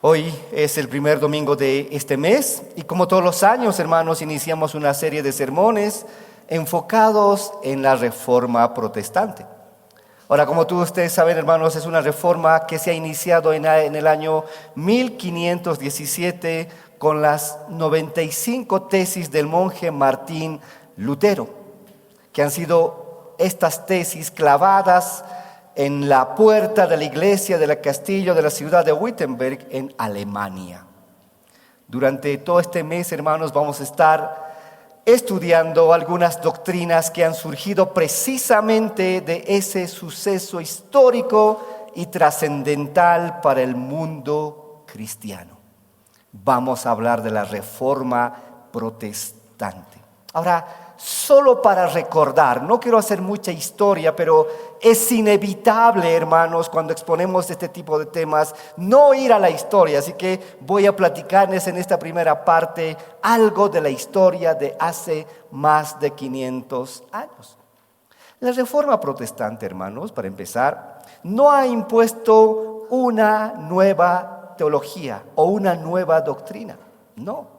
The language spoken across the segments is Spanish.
Hoy es el primer domingo de este mes y como todos los años, hermanos, iniciamos una serie de sermones enfocados en la Reforma Protestante. Ahora, como todos ustedes saben, hermanos, es una reforma que se ha iniciado en el año 1517 con las 95 tesis del monje Martín Lutero, que han sido estas tesis clavadas en la puerta de la iglesia del castillo de la ciudad de Wittenberg en Alemania. Durante todo este mes, hermanos, vamos a estar estudiando algunas doctrinas que han surgido precisamente de ese suceso histórico y trascendental para el mundo cristiano. Vamos a hablar de la Reforma Protestante. Ahora, solo para recordar, no quiero hacer mucha historia, pero es inevitable, hermanos, cuando exponemos este tipo de temas, no ir a la historia. Así que voy a platicarles en esta primera parte algo de la historia de hace más de 500 años. La Reforma Protestante, hermanos, para empezar, no ha impuesto una nueva teología o una nueva doctrina, no.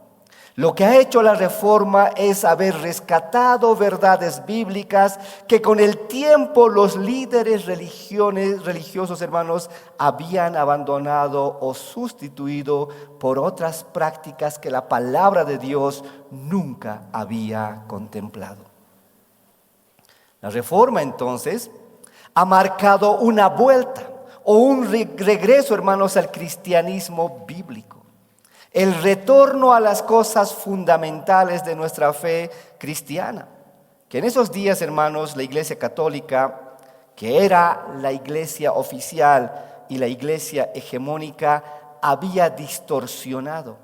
Lo que ha hecho la Reforma es haber rescatado verdades bíblicas que con el tiempo los líderes religiosos, hermanos, habían abandonado o sustituido por otras prácticas que la palabra de Dios nunca había contemplado. La Reforma, entonces, ha marcado una vuelta o un regreso, hermanos, al cristianismo bíblico. El retorno a las cosas fundamentales de nuestra fe cristiana. Que en esos días, hermanos, la Iglesia Católica, que era la iglesia oficial y la iglesia hegemónica, había distorsionado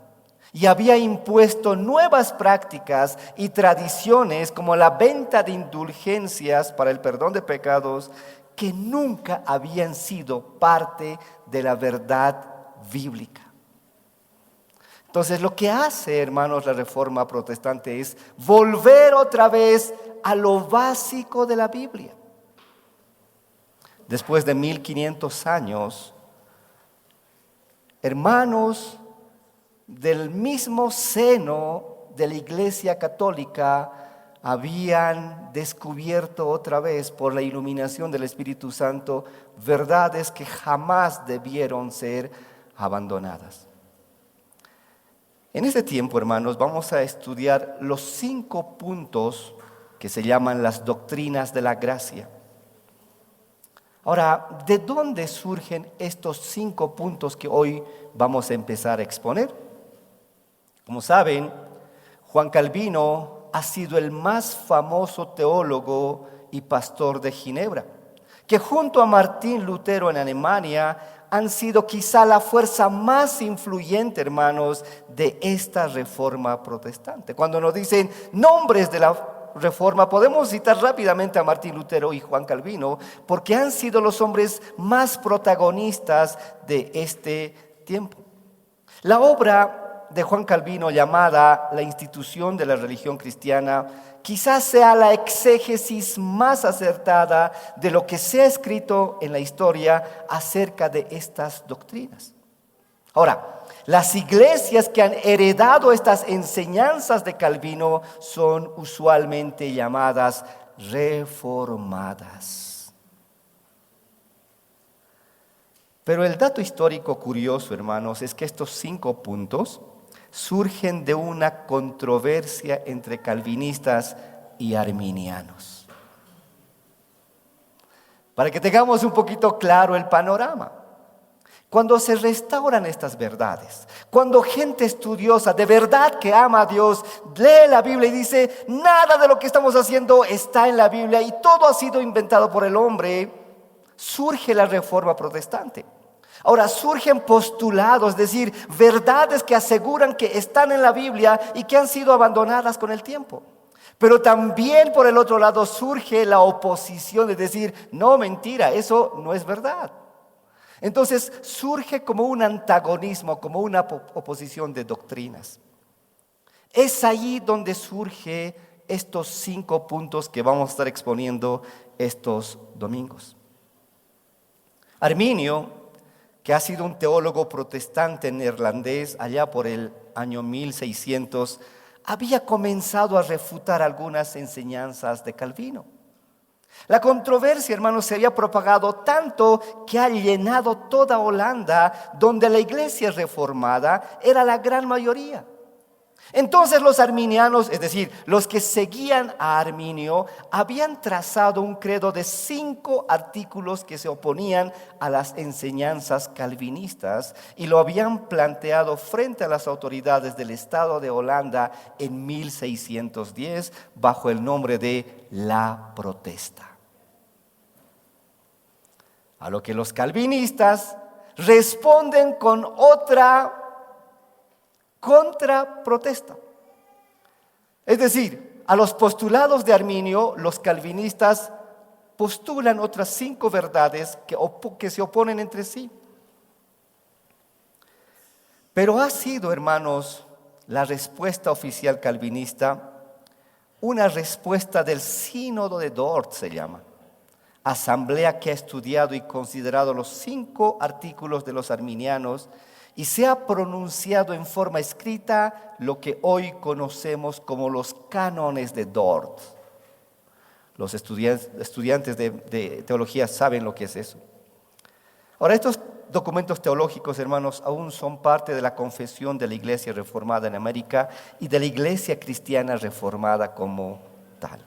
y había impuesto nuevas prácticas y tradiciones como la venta de indulgencias para el perdón de pecados que nunca habían sido parte de la verdad bíblica. Entonces, lo que hace, hermanos, la Reforma Protestante es volver otra vez a lo básico de la Biblia. Después de 1500 años, hermanos del mismo seno de la Iglesia Católica habían descubierto otra vez por la iluminación del Espíritu Santo verdades que jamás debieron ser abandonadas. En este tiempo, hermanos, vamos a estudiar los 5 puntos que se llaman las doctrinas de la gracia. Ahora, ¿de dónde surgen estos 5 puntos que hoy vamos a empezar a exponer? Como saben, Juan Calvino ha sido el más famoso teólogo y pastor de Ginebra, que junto a Martín Lutero en Alemania han sido quizá la fuerza más influyente, hermanos, de esta Reforma Protestante. Cuando nos dicen nombres de la Reforma, podemos citar rápidamente a Martín Lutero y Juan Calvino, porque han sido los hombres más protagonistas de este tiempo. La obra de Juan Calvino, llamada La institución de la religión cristiana, quizás sea la exégesis más acertada de lo que se ha escrito en la historia acerca de estas doctrinas. Ahora, las iglesias que han heredado estas enseñanzas de Calvino son usualmente llamadas reformadas. Pero el dato histórico curioso, hermanos, es que estos 5 puntos surgen de una controversia entre calvinistas y arminianos. Para que tengamos un poquito claro el panorama. Cuando se restauran estas verdades, cuando gente estudiosa de verdad que ama a Dios lee la Biblia y dice, nada de lo que estamos haciendo está en la Biblia y todo ha sido inventado por el hombre, surge la Reforma Protestante. Ahora surgen postulados, es decir, verdades que aseguran que están en la Biblia y que han sido abandonadas con el tiempo. Pero también por el otro lado surge la oposición, es decir, no, mentira, eso no es verdad. Entonces surge como un antagonismo, como una oposición de doctrinas. Es ahí donde surge estos 5 puntos que vamos a estar exponiendo estos domingos. Arminio, que ha sido un teólogo protestante neerlandés allá por el año 1600, había comenzado a refutar algunas enseñanzas de Calvino. La controversia, hermanos, se había propagado tanto que ha llenado toda Holanda, donde la iglesia reformada era la gran mayoría. Entonces los arminianos, es decir, los que seguían a Arminio, habían trazado un credo de 5 artículos que se oponían a las enseñanzas calvinistas y lo habían planteado frente a las autoridades del Estado de Holanda en 1610 bajo el nombre de la protesta. A lo que los calvinistas responden con otra contraprotesta. Es decir, a los postulados de Arminio, los calvinistas postulan otras 5 verdades que se oponen entre sí. Pero ha sido, hermanos, la respuesta oficial calvinista una respuesta del Sínodo de Dort, se llama. Asamblea que ha estudiado y considerado los 5 artículos de los arminianos y se ha pronunciado en forma escrita lo que hoy conocemos como los cánones de Dort. Los estudiantes de teología saben lo que es eso. Ahora, estos documentos teológicos, hermanos, aún son parte de la confesión de la Iglesia Reformada en América y de la Iglesia Cristiana Reformada como tal.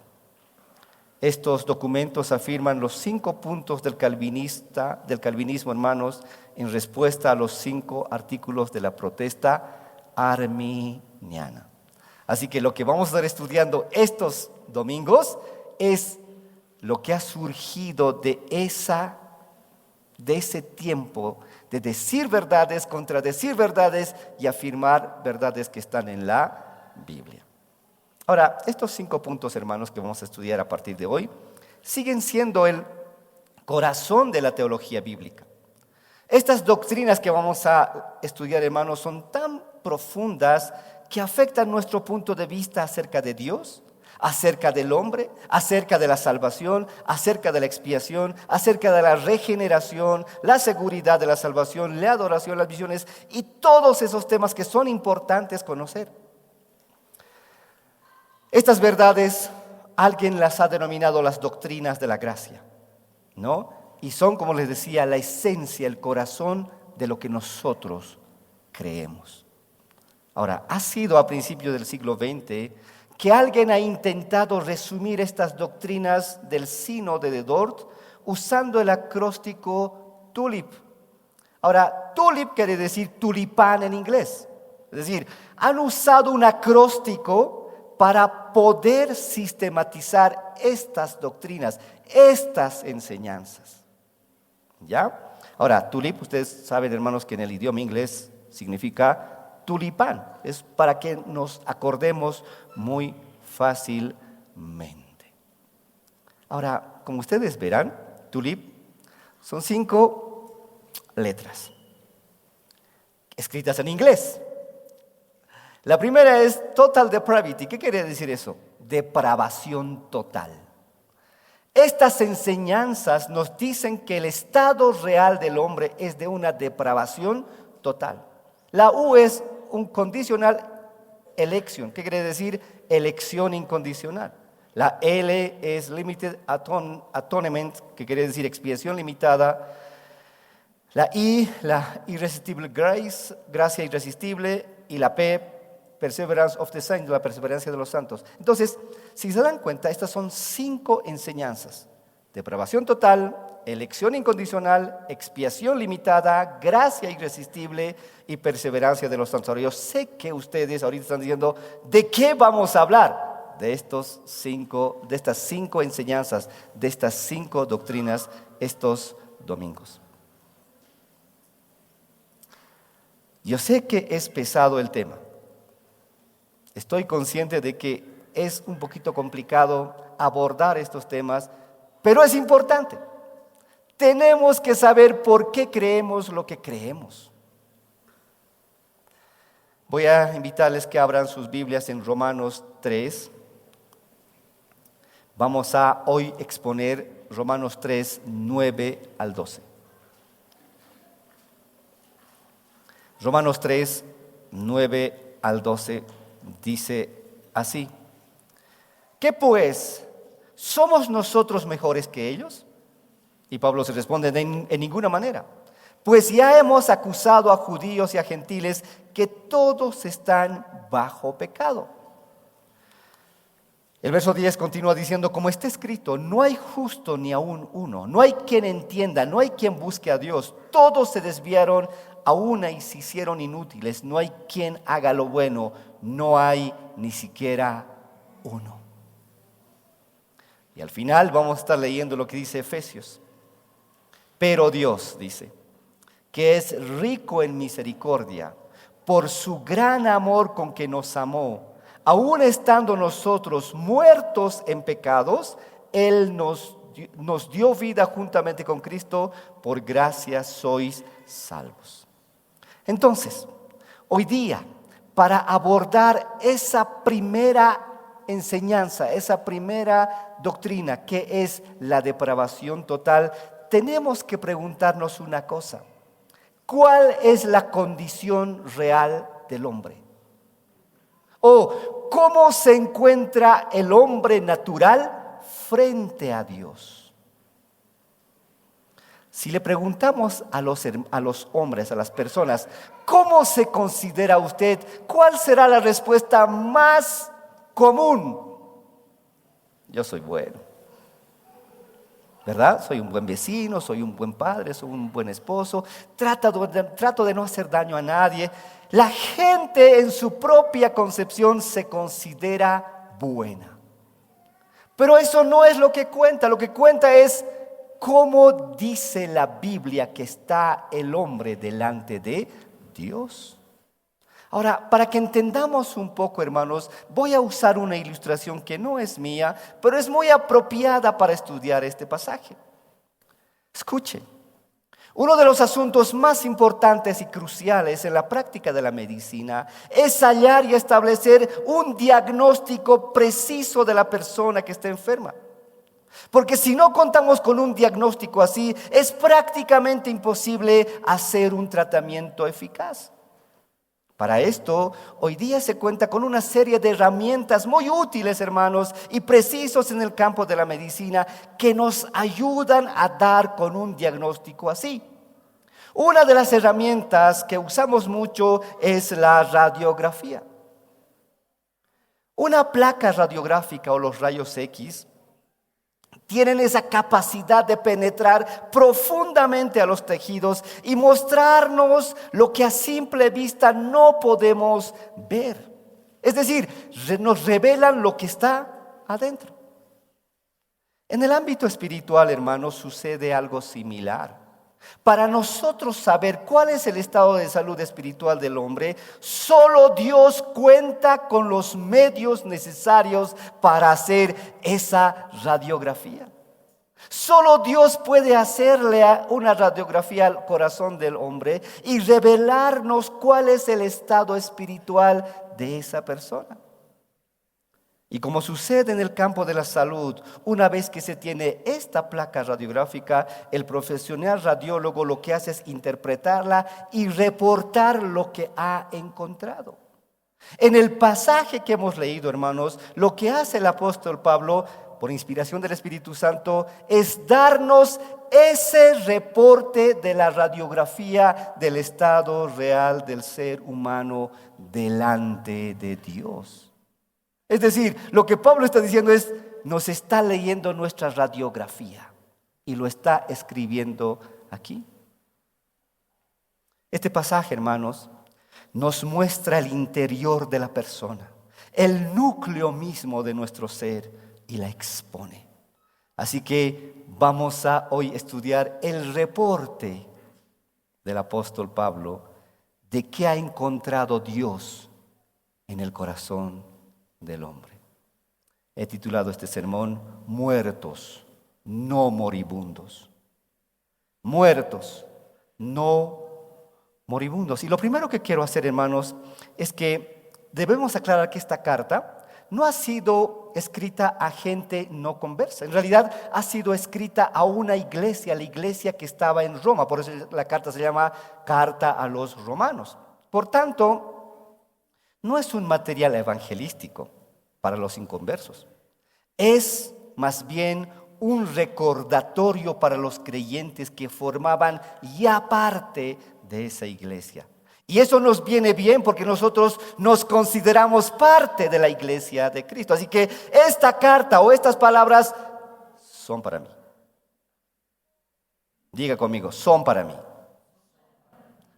Estos documentos afirman los 5 puntos del calvinismo, hermanos, en respuesta a los 5 artículos de la protesta arminiana. Así que lo que vamos a estar estudiando estos domingos es lo que ha surgido de ese tiempo de decir verdades, contradecir verdades y afirmar verdades que están en la Biblia. Ahora, estos 5 puntos, hermanos, que vamos a estudiar a partir de hoy, siguen siendo el corazón de la teología bíblica. Estas doctrinas que vamos a estudiar, hermanos, son tan profundas que afectan nuestro punto de vista acerca de Dios, acerca del hombre, acerca de la salvación, acerca de la expiación, acerca de la regeneración, la seguridad de la salvación, la adoración, las visiones y todos esos temas que son importantes conocer. Estas verdades, alguien las ha denominado las doctrinas de la gracia, ¿no? Y son, como les decía, la esencia, el corazón de lo que nosotros creemos. Ahora, ha sido a principios del siglo XX que alguien ha intentado resumir estas doctrinas del Sínodo de Dort usando el acróstico TULIP. Ahora, TULIP quiere decir tulipán en inglés. Es decir, han usado un acróstico para poder sistematizar estas doctrinas, estas enseñanzas. ¿Ya? Ahora, tulip, ustedes saben, hermanos, que en el idioma inglés significa tulipán. Es para que nos acordemos muy fácilmente. Ahora, como ustedes verán, tulip son 5 letras escritas en inglés. La primera es total depravity. ¿Qué quiere decir eso? Depravación total. Estas enseñanzas nos dicen que el estado real del hombre es de una depravación total. La U es un condicional election. ¿Qué quiere decir? Elección incondicional. La L es limited atonement, que quiere decir expiación limitada. La I, la irresistible grace, gracia irresistible. Y la P, perseverance of the saints, la perseverancia de los santos. Entonces, si se dan cuenta, estas son 5 enseñanzas. Depravación total, elección incondicional, expiación limitada, gracia irresistible y perseverancia de los santos. Ahora, yo sé que ustedes ahorita están diciendo, ¿de qué vamos a hablar? De estas 5 enseñanzas, de estas 5 doctrinas estos domingos. Yo sé que es pesado el tema. Estoy consciente de que es un poquito complicado abordar estos temas, pero es importante. Tenemos que saber por qué creemos lo que creemos. Voy a invitarles que abran sus Biblias en Romanos 3. Vamos a hoy exponer Romanos 3, 9 al 12. Romanos 3, 9 al 12 dice así: ¿qué pues? ¿Somos nosotros mejores que ellos? Y Pablo se responde: en ninguna manera. Pues ya hemos acusado a judíos y a gentiles que todos están bajo pecado. El verso 10 continúa diciendo: como está escrito, no hay justo ni aún uno, no hay quien entienda, no hay quien busque a Dios. Todos se desviaron a una y se hicieron inútiles. No hay quien haga lo bueno, no hay ni siquiera uno. Y al final vamos a estar leyendo lo que dice Efesios. Pero Dios, dice, que es rico en misericordia, por su gran amor con que nos amó, aun estando nosotros muertos en pecados, Él nos dio vida juntamente con Cristo, por gracia sois salvos. Entonces, hoy día, para abordar esa primera enseñanza, esa primera doctrina que es la depravación total, tenemos que preguntarnos una cosa: ¿cuál es la condición real del hombre? ¿O cómo se encuentra el hombre natural frente a Dios? Si le preguntamos a los hombres, a las personas, ¿cómo se considera usted? ¿Cuál será la respuesta más común? Yo soy bueno, ¿verdad? Soy un buen vecino, soy un buen padre, soy un buen esposo, trato de no hacer daño a nadie. La gente en su propia concepción se considera buena. Pero eso no es lo que cuenta. Lo que cuenta es cómo dice la Biblia que está el hombre delante de Dios. Ahora, para que entendamos un poco, hermanos, voy a usar una ilustración que no es mía, pero es muy apropiada para estudiar este pasaje. Escuchen, uno de los asuntos más importantes y cruciales en la práctica de la medicina es hallar y establecer un diagnóstico preciso de la persona que está enferma. Porque si no contamos con un diagnóstico así, es prácticamente imposible hacer un tratamiento eficaz. Para esto, hoy día se cuenta con una serie de herramientas muy útiles, hermanos, y precisos en el campo de la medicina que nos ayudan a dar con un diagnóstico así. Una de las herramientas que usamos mucho es la radiografía. Una placa radiográfica o los rayos X tienen esa capacidad de penetrar profundamente a los tejidos y mostrarnos lo que a simple vista no podemos ver. Es decir, nos revelan lo que está adentro. En el ámbito espiritual, hermanos, sucede algo similar. Para nosotros saber cuál es el estado de salud espiritual del hombre, solo Dios cuenta con los medios necesarios para hacer esa radiografía. Solo Dios puede hacerle una radiografía al corazón del hombre y revelarnos cuál es el estado espiritual de esa persona. Y como sucede en el campo de la salud, una vez que se tiene esta placa radiográfica, el profesional radiólogo lo que hace es interpretarla y reportar lo que ha encontrado. En el pasaje que hemos leído, hermanos, lo que hace el apóstol Pablo, por inspiración del Espíritu Santo, es darnos ese reporte de la radiografía del estado real del ser humano delante de Dios. Es decir, lo que Pablo está diciendo es, nos está leyendo nuestra radiografía y lo está escribiendo aquí. Este pasaje, hermanos, nos muestra el interior de la persona, el núcleo mismo de nuestro ser, y la expone. Así que vamos a hoy estudiar el reporte del apóstol Pablo de qué ha encontrado Dios en el corazón del hombre. He titulado este sermón Muertos, no moribundos. Muertos, no moribundos. Y lo primero que quiero hacer, hermanos, es que debemos aclarar que esta carta no ha sido escrita a gente no conversa. En realidad ha sido escrita a una iglesia, la iglesia que estaba en Roma. Por eso la carta se llama Carta a los Romanos. Por tanto, no es un material evangelístico para los inconversos. Es más bien un recordatorio para los creyentes que formaban ya parte de esa iglesia. Y eso nos viene bien porque nosotros nos consideramos parte de la iglesia de Cristo. Así que esta carta o estas palabras son para mí. Diga conmigo, son para mí.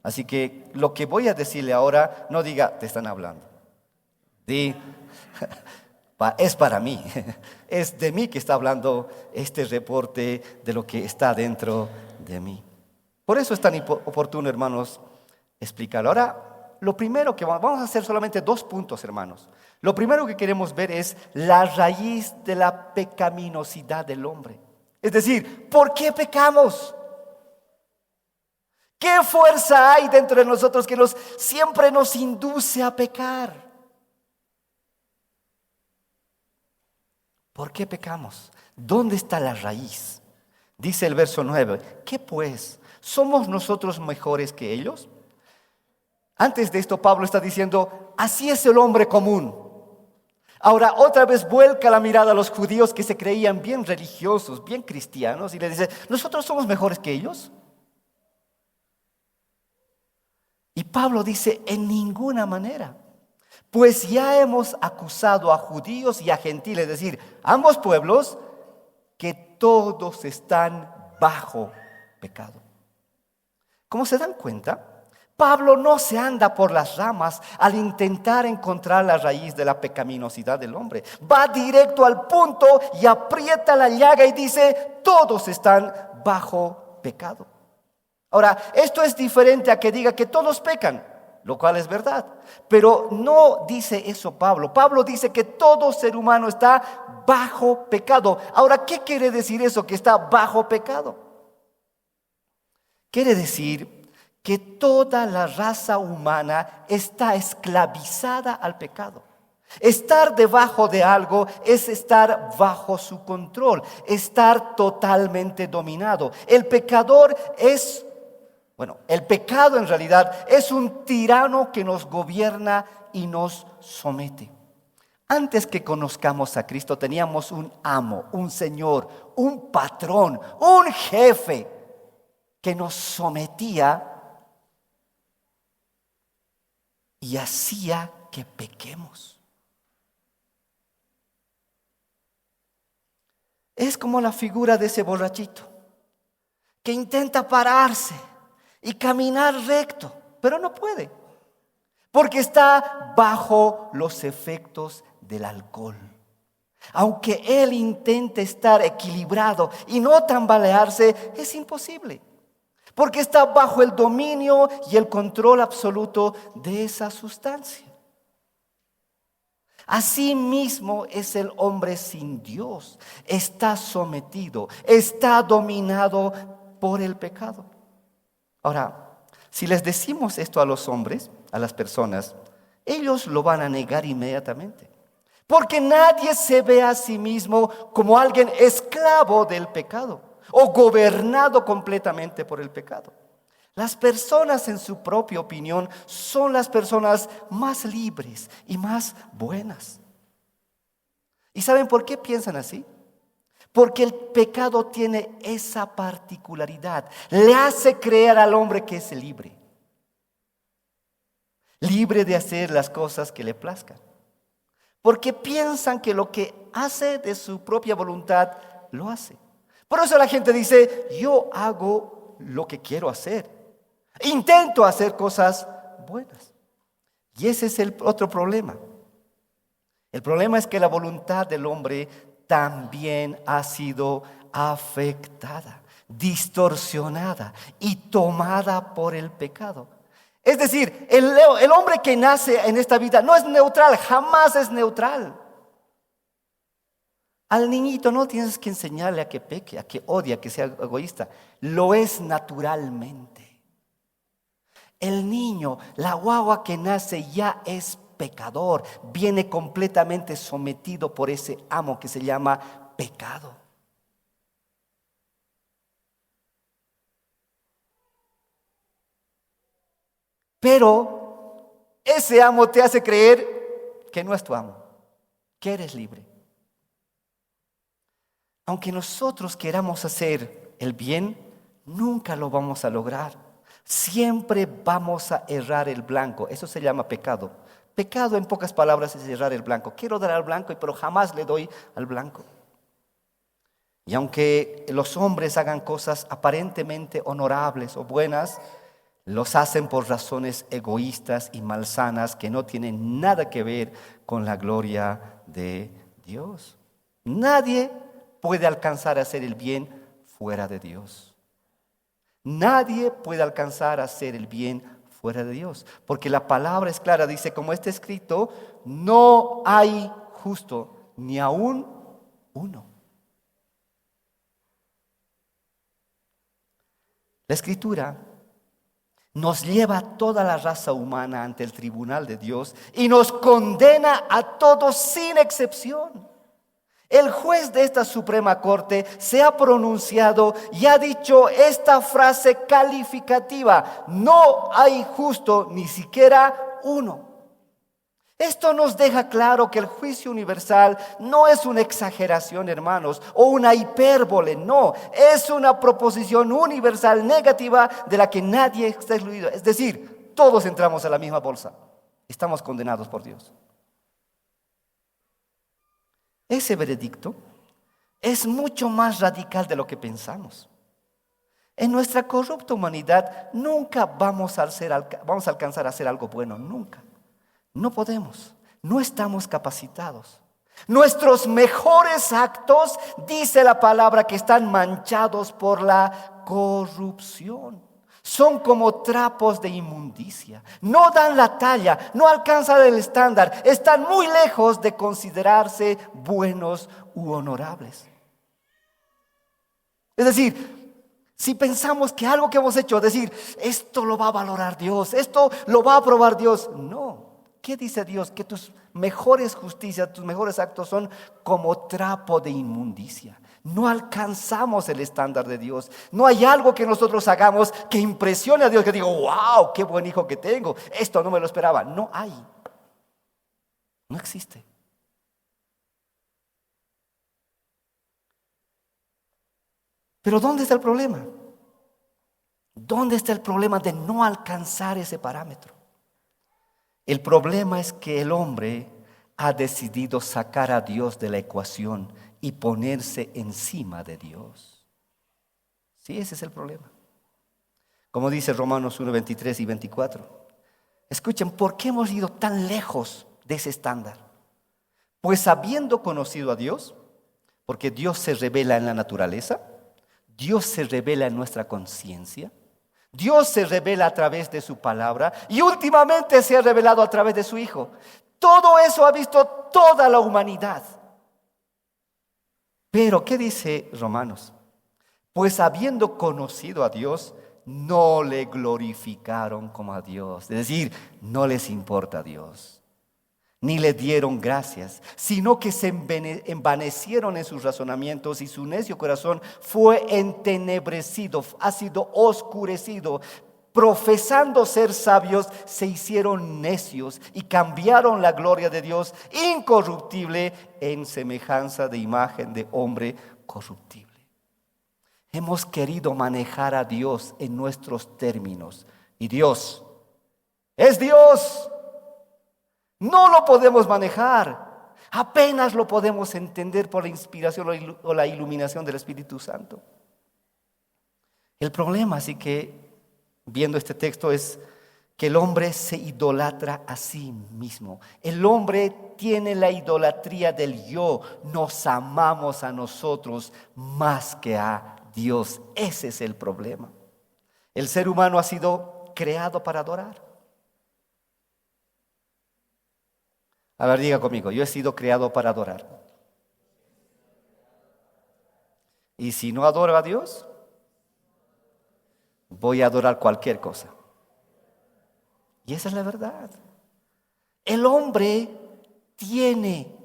Así que lo que voy a decirle ahora, no diga, te están hablando. Di, es para mí. Es de mí que está hablando este reporte de lo que está dentro de mí. Por eso es tan oportuno, hermanos, explicarlo. Ahora, lo primero que vamos a hacer solamente 2 puntos, hermanos. Lo primero que queremos ver es la raíz de la pecaminosidad del hombre. Es decir, ¿por qué pecamos? ¿Qué fuerza hay dentro de nosotros que siempre nos induce a pecar? ¿Por qué pecamos? ¿Dónde está la raíz? Dice el verso 9, ¿qué pues? ¿Somos nosotros mejores que ellos? Antes de esto Pablo está diciendo, así es el hombre común. Ahora otra vez vuelca la mirada a los judíos que se creían bien religiosos, bien cristianos, y le dice, ¿nosotros somos mejores que ellos? Y Pablo dice, en ninguna manera. Pues ya hemos acusado a judíos y a gentiles, es decir, ambos pueblos, que todos están bajo pecado. ¿Cómo se dan cuenta? Pablo no se anda por las ramas al intentar encontrar la raíz de la pecaminosidad del hombre. Va directo al punto y aprieta la llaga y dice, todos están bajo pecado. Ahora, esto es diferente a que diga que todos pecan, lo cual es verdad. Pero no dice eso Pablo. Pablo dice que todo ser humano está bajo pecado. Ahora, ¿qué quiere decir eso que está bajo pecado? Quiere decir que toda la raza humana está esclavizada al pecado. Estar debajo de algo es estar bajo su control, estar totalmente dominado. El pecado en realidad es un tirano que nos gobierna y nos somete. Antes que conozcamos a Cristo teníamos un amo, un señor, un patrón, un jefe que nos sometía y hacía que pequemos. Es como la figura de ese borrachito que intenta pararse y caminar recto, pero no puede, porque está bajo los efectos del alcohol. Aunque él intente estar equilibrado y no tambalearse, es imposible, porque está bajo el dominio y el control absoluto de esa sustancia. Así mismo es el hombre sin Dios. Está sometido, está dominado por el pecado. Ahora, si les decimos esto a los hombres, a las personas, ellos lo van a negar inmediatamente. Porque nadie se ve a sí mismo como alguien esclavo del pecado o gobernado completamente por el pecado. Las personas en su propia opinión son las personas más libres y más buenas. ¿Y saben por qué piensan así? Porque el pecado tiene esa particularidad. Le hace creer al hombre que es libre. Libre de hacer las cosas que le plazcan. Porque piensan que lo que hace de su propia voluntad, lo hace. Por eso la gente dice, yo hago lo que quiero hacer. Intento hacer cosas buenas. Y ese es el otro problema. El problema es que la voluntad del hombre también ha sido afectada, distorsionada y tomada por el pecado. Es decir, el hombre que nace en esta vida no es neutral, jamás es neutral. Al niñito no tienes que enseñarle a que peque, a que odie, a que sea egoísta. Lo es naturalmente. El niño, la guagua que nace ya es pecador, viene completamente sometido por ese amo que se llama pecado. Pero Ese amo te hace creer que no es tu amo, que eres libre. Aunque nosotros queramos hacer el bien, nunca lo vamos a lograr. Siempre vamos a errar el blanco. Eso se llama pecado. Pecado, en pocas palabras, es errar el blanco. Quiero dar al blanco, pero jamás le doy al blanco. Y aunque los hombres hagan cosas aparentemente honorables o buenas, los hacen por razones egoístas y malsanas que no tienen nada que ver con la gloria de Dios. Nadie puede alcanzar a hacer el bien fuera de Dios. Nadie puede alcanzar a hacer el bien fuera de Dios. Porque la palabra es clara, dice, como está escrito, no hay justo, ni aún uno. La Escritura nos lleva a toda la raza humana ante el tribunal de Dios y nos condena a todos sin excepción. El juez de esta Suprema Corte se ha pronunciado y ha dicho esta frase calificativa: no hay justo, ni siquiera uno. Esto nos deja claro que el juicio universal no es una exageración, hermanos, o una hipérbole, no, es una proposición universal negativa de la que nadie está excluido. Es decir, todos entramos a la misma bolsa, estamos condenados por Dios. Ese veredicto es mucho más radical de lo que pensamos. En nuestra corrupta humanidad nunca vamos a alcanzar a hacer algo bueno, nunca. No podemos, no estamos capacitados. Nuestros mejores actos, dice la palabra, que están manchados por la corrupción. Son como trapos de inmundicia. No dan la talla, no alcanzan el estándar. Están muy lejos de considerarse buenos u honorables. Es decir, si pensamos que algo que hemos hecho, decir, esto lo va a valorar Dios, esto lo va a aprobar Dios, no. ¿Qué dice Dios? Que tus mejores justicias, tus mejores actos son como trapo de inmundicia. No alcanzamos el estándar de Dios. No hay algo que nosotros hagamos que impresione a Dios, que diga, wow, qué buen hijo que tengo. Esto no me lo esperaba. No hay. No existe. Pero ¿dónde está el problema? ¿Dónde está el problema de no alcanzar ese parámetro? El problema es que el hombre ha decidido sacar a Dios de la ecuación y ponerse encima de Dios. Sí, ese es el problema. Como dice Romanos 1, 23 y 24. Escuchen, ¿por qué hemos ido tan lejos de ese estándar? Pues habiendo conocido a Dios, porque Dios se revela en la naturaleza, Dios se revela en nuestra conciencia, Dios se revela a través de su palabra y últimamente se ha revelado a través de su Hijo. Todo eso ha visto toda la humanidad. Pero, ¿qué dice Romanos? Pues habiendo conocido a Dios, no le glorificaron como a Dios. Es decir, no les importa a Dios. Ni le dieron gracias, sino que se envanecieron en sus razonamientos y su necio corazón fue entenebrecido, ha sido oscurecido. Profesando ser sabios, se hicieron necios y cambiaron la gloria de Dios incorruptible en semejanza de imagen de hombre corruptible. Hemos querido manejar a Dios en nuestros términos y Dios es Dios. No lo podemos manejar, apenas lo podemos entender por la inspiración o la iluminación del Espíritu Santo. El problema, así que, viendo este texto, es que el hombre se idolatra a sí mismo. El hombre tiene la idolatría del yo. Nos amamos a nosotros más que a Dios. Ese es el problema. El ser humano ha sido creado para adorar. A ver, diga conmigo, yo he sido creado para adorar. Y si no adoro a Dios, voy a adorar cualquier cosa. Y esa es la verdad. El hombre tiene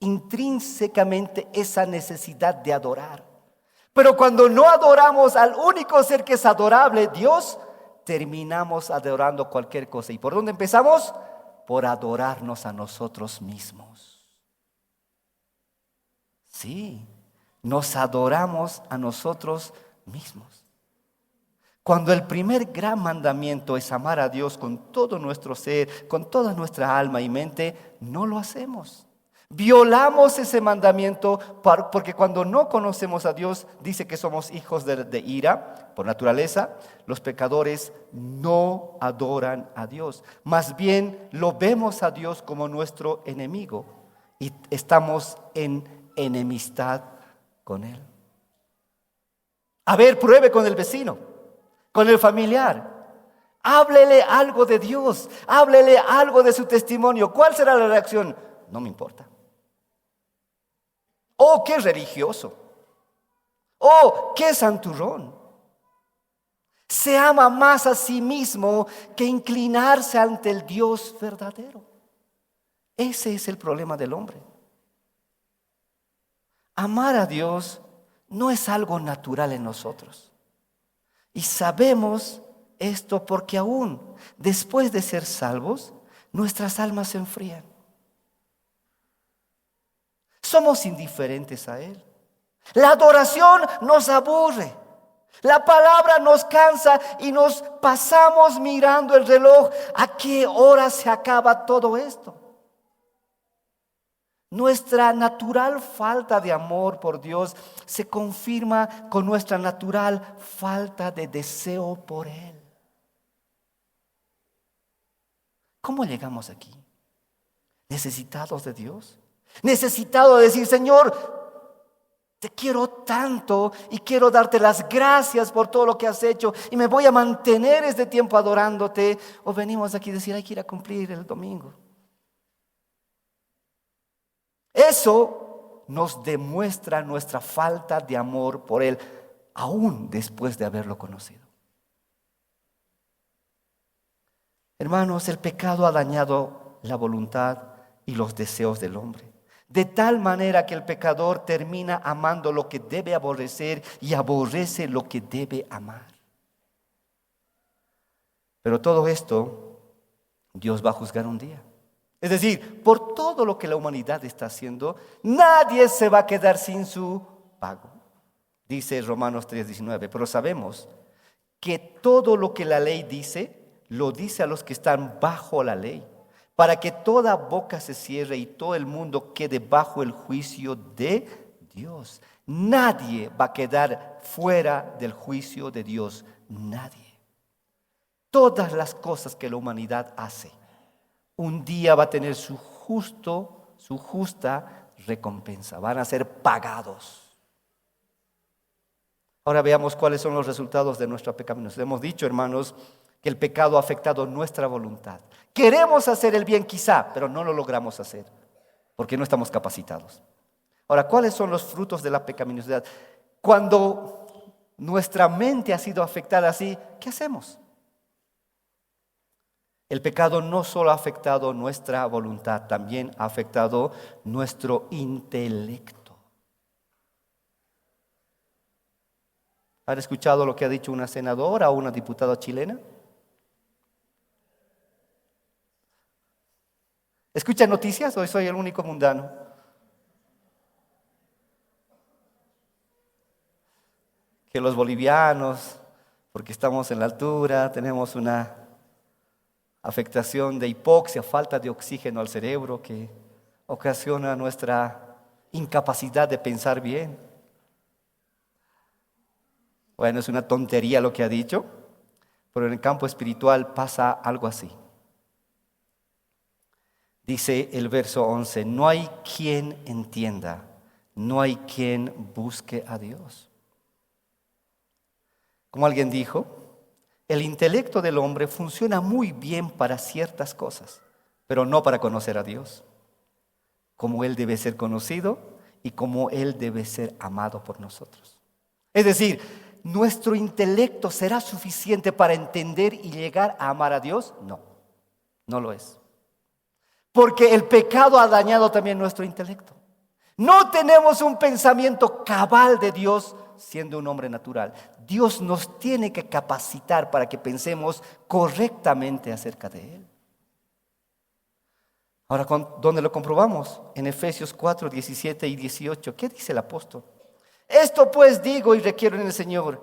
intrínsecamente esa necesidad de adorar. Pero cuando no adoramos al único ser que es adorable, Dios, terminamos adorando cualquier cosa. ¿Y por dónde empezamos? Por adorarnos a nosotros mismos. Sí, nos adoramos a nosotros mismos. Cuando el primer gran mandamiento es amar a Dios con todo nuestro ser, con toda nuestra alma y mente, no lo hacemos. Violamos ese mandamiento porque cuando no conocemos a Dios, dice que somos hijos de ira por naturaleza. Los pecadores no adoran a Dios. Más bien lo vemos a Dios como nuestro enemigo y estamos en enemistad con Él. A ver, pruebe con el vecino, con el familiar. Háblele algo de Dios, háblele algo de su testimonio. ¿Cuál será la reacción? No me importa. Oh, qué religioso. Oh, qué santurrón. Se ama más a sí mismo que inclinarse ante el Dios verdadero. Ese es el problema del hombre. Amar a Dios no es algo natural en nosotros. Y sabemos esto porque aún después de ser salvos, nuestras almas se enfrían. Somos indiferentes a Él. La adoración nos aburre. La palabra nos cansa y nos pasamos mirando el reloj. ¿A qué hora se acaba todo esto? Nuestra natural falta de amor por Dios se confirma con nuestra natural falta de deseo por Él. ¿Cómo llegamos aquí? ¿Necesitados de Dios? Necesitado de decir, Señor, te quiero tanto y quiero darte las gracias por todo lo que has hecho y me voy a mantener este tiempo adorándote. O venimos aquí a decir, hay que ir a cumplir el domingo. Eso nos demuestra nuestra falta de amor por Él, aún después de haberlo conocido. Hermanos, el pecado ha dañado la voluntad y los deseos del hombre. De tal manera que el pecador termina amando lo que debe aborrecer y aborrece lo que debe amar. Pero todo esto Dios va a juzgar un día. Es decir, por todo lo que la humanidad está haciendo, nadie se va a quedar sin su pago. Dice Romanos 3:19, pero sabemos que todo lo que la ley dice, lo dice a los que están bajo la ley, para que toda boca se cierre y todo el mundo quede bajo el juicio de Dios. Nadie va a quedar fuera del juicio de Dios, nadie. Todas las cosas que la humanidad hace, un día va a tener su justa recompensa, van a ser pagados. Ahora veamos cuáles son los resultados de nuestra pecaminosidad. Hemos dicho, hermanos, que el pecado ha afectado nuestra voluntad. Queremos hacer el bien quizá, pero no lo logramos hacer, porque no estamos capacitados. Ahora, ¿cuáles son los frutos de la pecaminosidad? Cuando nuestra mente ha sido afectada así, ¿qué hacemos? El pecado no solo ha afectado nuestra voluntad, también ha afectado nuestro intelecto. ¿Han escuchado lo que ha dicho una senadora o una diputada chilena? ¿Escuchan noticias o soy el único mundano? Que los bolivianos, porque estamos en la altura, tenemos una afectación de hipoxia, falta de oxígeno al cerebro que ocasiona nuestra incapacidad de pensar bien. Bueno, es una tontería lo que ha dicho, pero en el campo espiritual pasa algo así. Dice el verso 11, no hay quien entienda, no hay quien busque a Dios. Como alguien dijo, el intelecto del hombre funciona muy bien para ciertas cosas, pero no para conocer a Dios, como Él debe ser conocido y como Él debe ser amado por nosotros. Es decir, ¿nuestro intelecto será suficiente para entender y llegar a amar a Dios? No, no lo es. Porque el pecado ha dañado también nuestro intelecto. No tenemos un pensamiento cabal de Dios, siendo un hombre natural. Dios nos tiene que capacitar para que pensemos correctamente acerca de Él. Ahora, ¿dónde lo comprobamos? En Efesios 4, 17 y 18. ¿Qué dice el apóstol? Esto pues digo y requiero en el Señor,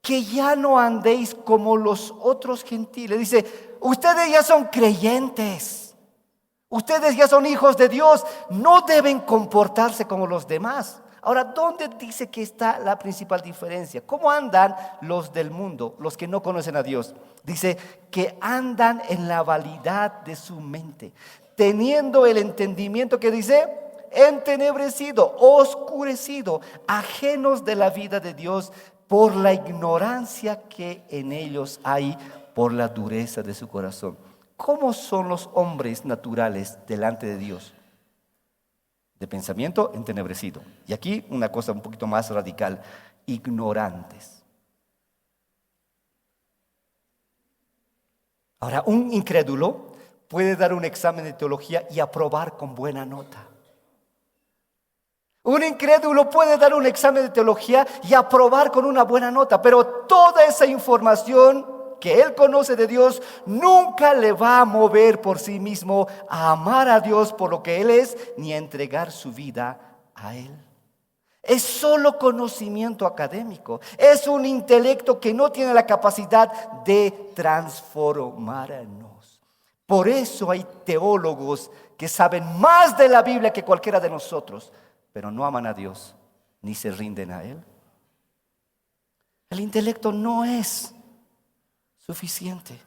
que ya no andéis como los otros gentiles. Dice, ustedes ya son creyentes, ustedes ya son hijos de Dios, no deben comportarse como los demás. Ahora, ¿dónde dice que está la principal diferencia? ¿Cómo andan los del mundo, los que no conocen a Dios? Dice que andan en la vanidad de su mente, teniendo el entendimiento que dice entenebrecido, oscurecido, ajenos de la vida de Dios por la ignorancia que en ellos hay, por la dureza de su corazón. ¿Cómo son los hombres naturales delante de Dios? De pensamiento entenebrecido. Y aquí una cosa un poquito más radical: ignorantes. Ahora, un incrédulo puede dar un examen de teología y aprobar con buena nota. Un incrédulo puede dar un examen de teología y aprobar con una buena nota, pero toda esa información que él conoce de Dios nunca le va a mover por sí mismo a amar a Dios por lo que Él es, ni a entregar su vida a Él. Es solo conocimiento académico, es un intelecto que no tiene la capacidad de transformarnos. Por eso hay teólogos que saben más de la Biblia que cualquiera de nosotros, pero no aman a Dios ni se rinden a Él. El intelecto no es suficiente.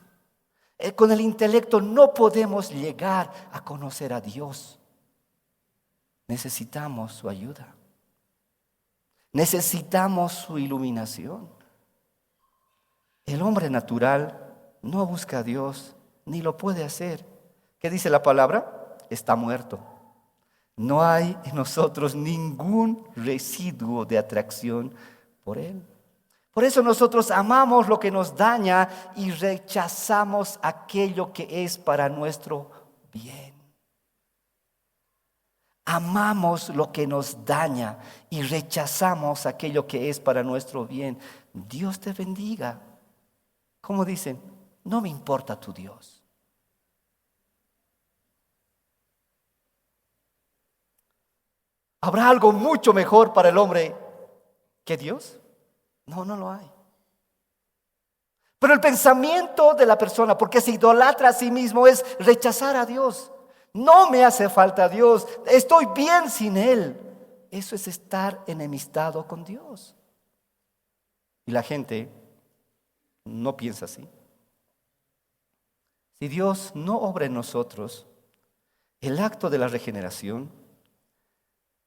Con el intelecto no podemos llegar a conocer a Dios. Necesitamos su ayuda. Necesitamos su iluminación. El hombre natural no busca a Dios, ni lo puede hacer. ¿Qué dice la palabra? Está muerto. No hay en nosotros ningún residuo de atracción por Él. Por eso nosotros amamos lo que nos daña y rechazamos aquello que es para nuestro bien. Amamos lo que nos daña y rechazamos aquello que es para nuestro bien. Dios te bendiga. Como dicen, no me importa tu Dios. ¿Habrá algo mucho mejor para el hombre que Dios? No, no lo hay. Pero el pensamiento de la persona, porque se idolatra a sí mismo, es rechazar a Dios. No me hace falta Dios, estoy bien sin Él. Eso es estar enemistado con Dios. Y la gente no piensa así. Si Dios no obra en nosotros el acto de la regeneración,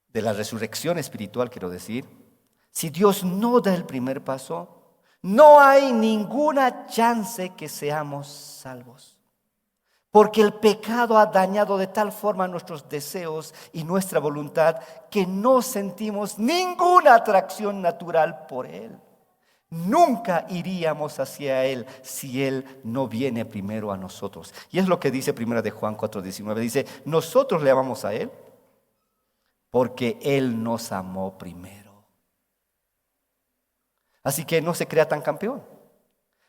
de la resurrección espiritual, quiero decir, si Dios no da el primer paso, no hay ninguna chance que seamos salvos. Porque el pecado ha dañado de tal forma nuestros deseos y nuestra voluntad que no sentimos ninguna atracción natural por Él. Nunca iríamos hacia Él si Él no viene primero a nosotros. Y es lo que dice 1 de Juan 4:19. Dice, nosotros le amamos a Él porque Él nos amó primero. Así que no se crea tan campeón,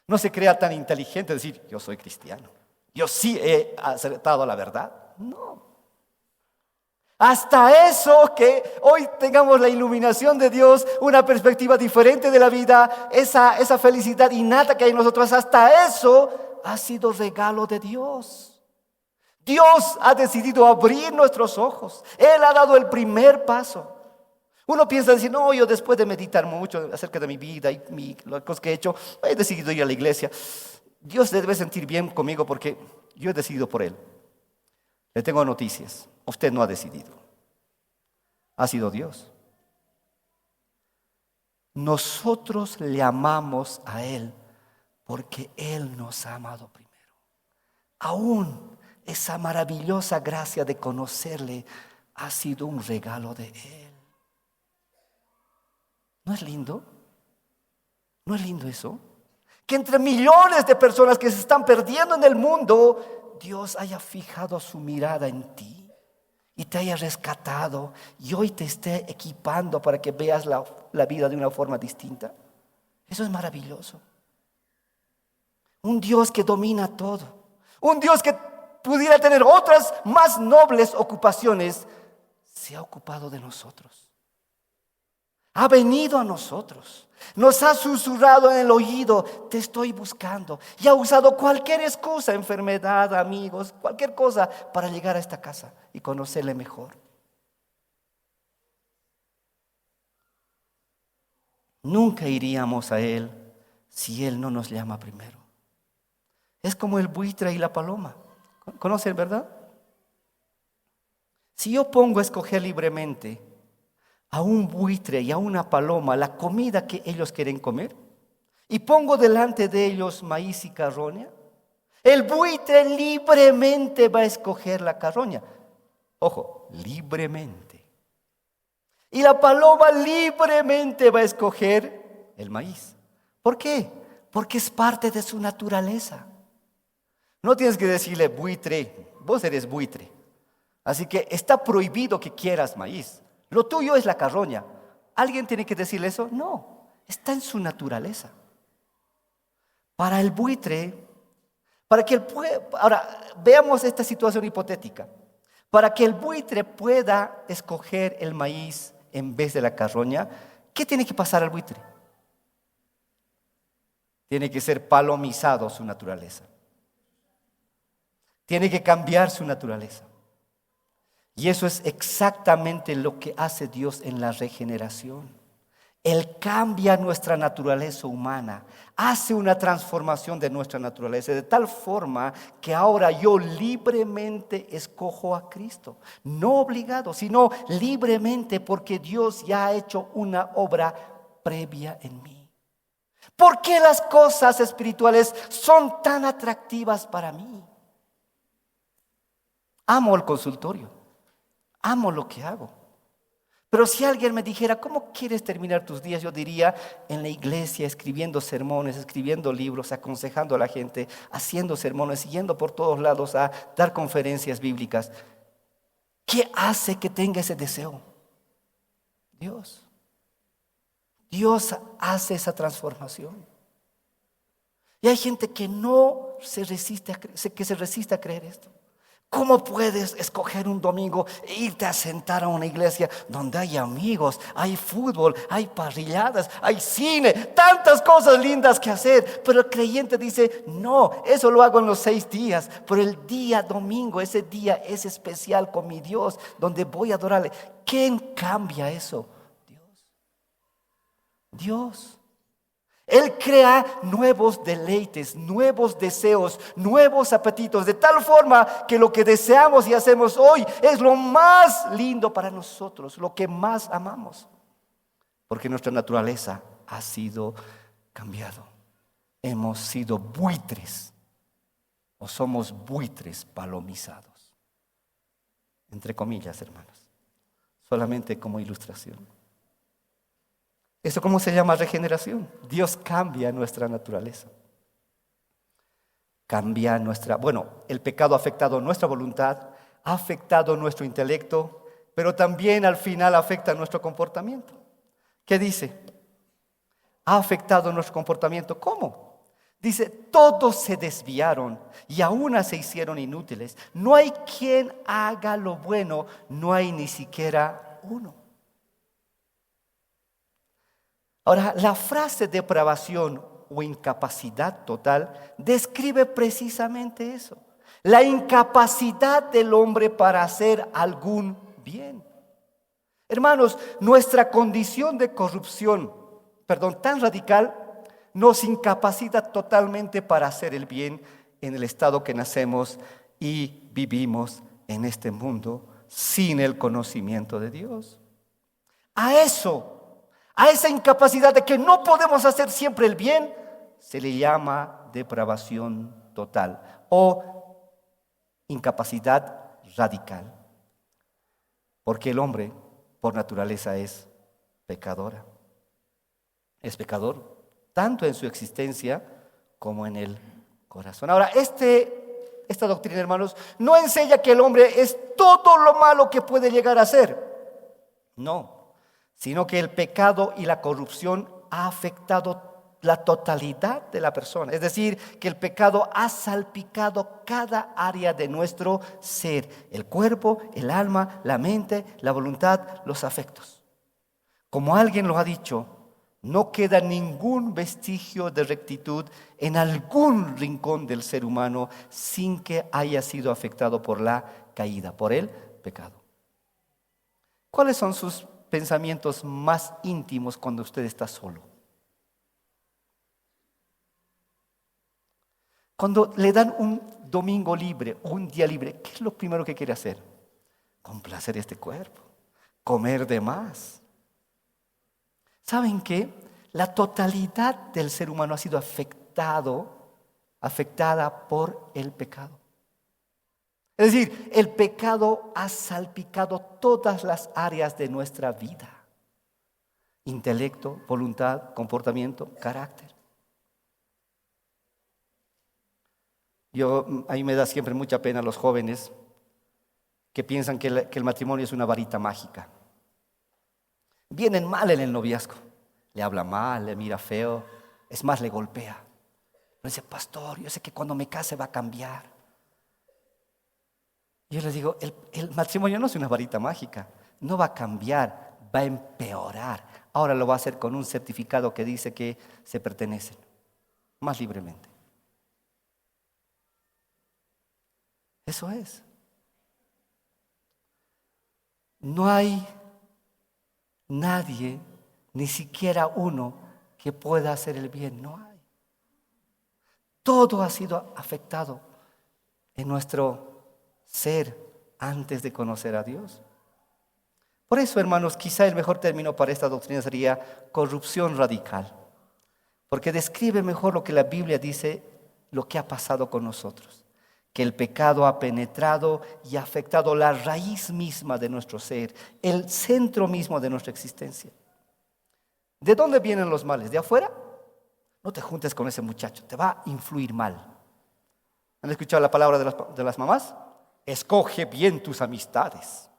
no se crea tan inteligente, decir, yo soy cristiano, yo sí he acertado a la verdad. No. Hasta eso, que hoy tengamos la iluminación de Dios, una perspectiva diferente de la vida, esa felicidad innata que hay en nosotros, hasta eso ha sido regalo de Dios. Dios ha decidido abrir nuestros ojos. Él ha dado el primer paso. Uno piensa decir, no, yo después de meditar mucho acerca de mi vida y las cosas que he hecho, he decidido ir a la iglesia. Dios debe sentir bien conmigo porque yo he decidido por Él. Le tengo noticias. Usted no ha decidido. Ha sido Dios. Nosotros le amamos a Él porque Él nos ha amado primero. Aún esa maravillosa gracia de conocerle ha sido un regalo de Él. ¿No es lindo? ¿No es lindo eso? Que entre millones de personas que se están perdiendo en el mundo, Dios haya fijado su mirada en ti y te haya rescatado y hoy te esté equipando para que veas la vida de una forma distinta. Eso es maravilloso. Un Dios que domina todo. Un Dios que pudiera tener otras más nobles ocupaciones, se ha ocupado de nosotros. Ha venido a nosotros. Nos ha susurrado en el oído, te estoy buscando. Y ha usado cualquier excusa, enfermedad, amigos, cualquier cosa para llegar a esta casa y conocerle mejor. Nunca iríamos a Él si Él no nos llama primero. Es como el buitre y la paloma. ¿Conocen, verdad? Si yo pongo a escoger libremente a un buitre y a una paloma la comida que ellos quieren comer, y pongo delante de ellos maíz y carroña, el buitre libremente va a escoger la carroña. Ojo, libremente. Y la paloma libremente va a escoger el maíz. ¿Por qué? Porque es parte de su naturaleza. No tienes que decirle, buitre, vos eres buitre, así que está prohibido que quieras maíz. Lo tuyo es la carroña. ¿Alguien tiene que decirle eso? No, está en su naturaleza. Para el buitre, ahora veamos esta situación hipotética. Para que el buitre pueda escoger el maíz en vez de la carroña, ¿qué tiene que pasar al buitre? Tiene que ser palomizado su naturaleza. Tiene que cambiar su naturaleza. Y eso es exactamente lo que hace Dios en la regeneración. Él cambia nuestra naturaleza humana, hace una transformación de nuestra naturaleza, de tal forma que ahora yo libremente escojo a Cristo. No obligado, sino libremente, porque Dios ya ha hecho una obra previa en mí. ¿Por qué las cosas espirituales son tan atractivas para mí? Amo el consultorio, amo lo que hago. Pero si alguien me dijera, ¿cómo quieres terminar tus días? Yo diría, en la iglesia, escribiendo sermones, escribiendo libros, aconsejando a la gente, haciendo sermones, yendo por todos lados a dar conferencias bíblicas. ¿Qué hace que tenga ese deseo? Dios. Dios hace esa transformación. Y hay gente que se resiste a creer esto. ¿Cómo puedes escoger un domingo e irte a sentar a una iglesia donde hay amigos, hay fútbol, hay parrilladas, hay cine, tantas cosas lindas que hacer? Pero el creyente dice, no, eso lo hago en los 6 días, pero el día domingo, ese día es especial con mi Dios, donde voy a adorarle. ¿Quién cambia eso? Dios. Él crea nuevos deleites, nuevos deseos, nuevos apetitos, de tal forma que lo que deseamos y hacemos hoy es lo más lindo para nosotros, lo que más amamos. Porque nuestra naturaleza ha sido cambiado. Hemos sido buitres, o somos buitres palomizados. Entre comillas, hermanos, solamente como ilustración. ¿Eso cómo se llama regeneración? Dios cambia nuestra naturaleza. El pecado ha afectado nuestra voluntad, ha afectado nuestro intelecto, pero también al final afecta nuestro comportamiento. ¿Qué dice? Ha afectado nuestro comportamiento. ¿Cómo? Dice, todos se desviaron y a una se hicieron inútiles. No hay quien haga lo bueno, no hay ni siquiera uno. Ahora, la frase depravación o incapacidad total describe precisamente eso. La incapacidad del hombre para hacer algún bien. Hermanos, nuestra condición de corrupción, tan radical, nos incapacita totalmente para hacer el bien en el estado que nacemos y vivimos en este mundo sin el conocimiento de Dios. A esa incapacidad de que no podemos hacer siempre el bien, se le llama depravación total o incapacidad radical. Porque el hombre, por naturaleza, es pecadora. Es pecador, tanto en su existencia como en el corazón. Ahora, este esta doctrina, hermanos, no enseña que el hombre es todo lo malo que puede llegar a ser. No, sino que el pecado y la corrupción ha afectado la totalidad de la persona. Es decir, que el pecado ha salpicado cada área de nuestro ser: el cuerpo, el alma, la mente, la voluntad, los afectos. Como alguien lo ha dicho, no queda ningún vestigio de rectitud en algún rincón del ser humano sin que haya sido afectado por la caída, por el pecado. ¿Cuáles son sus pensamientos más íntimos cuando usted está solo? Cuando le dan un domingo libre o un día libre, ¿qué es lo primero que quiere hacer? Complacer este cuerpo, comer de más. ¿Saben qué? La totalidad del ser humano ha sido afectada por el pecado. Es decir, el pecado ha salpicado todas las áreas de nuestra vida: intelecto, voluntad, comportamiento, carácter. A mí me da siempre mucha pena a los jóvenes que piensan que el matrimonio es una varita mágica. Vienen mal en el noviazgo, le habla mal, le mira feo, es más, le golpea. Le dice: pastor, yo sé que cuando me case va a cambiar. Yo les digo, el matrimonio no es una varita mágica, no va a cambiar, va a empeorar. Ahora lo va a hacer con un certificado que dice que se pertenecen más libremente. Eso es. No hay nadie, ni siquiera uno, que pueda hacer el bien. No hay. Todo ha sido afectado en nuestro ser antes de conocer a Dios. Por eso, hermanos, quizá el mejor término para esta doctrina sería corrupción radical, porque describe mejor lo que la Biblia dice, lo que ha pasado con nosotros. Que el pecado ha penetrado y ha afectado la raíz misma de nuestro ser, el centro mismo de nuestra existencia. ¿De dónde vienen los males? ¿De afuera? No te juntes con ese muchacho, te va a influir mal. ¿Han escuchado la palabra de las mamás? Escoge bien tus amistades.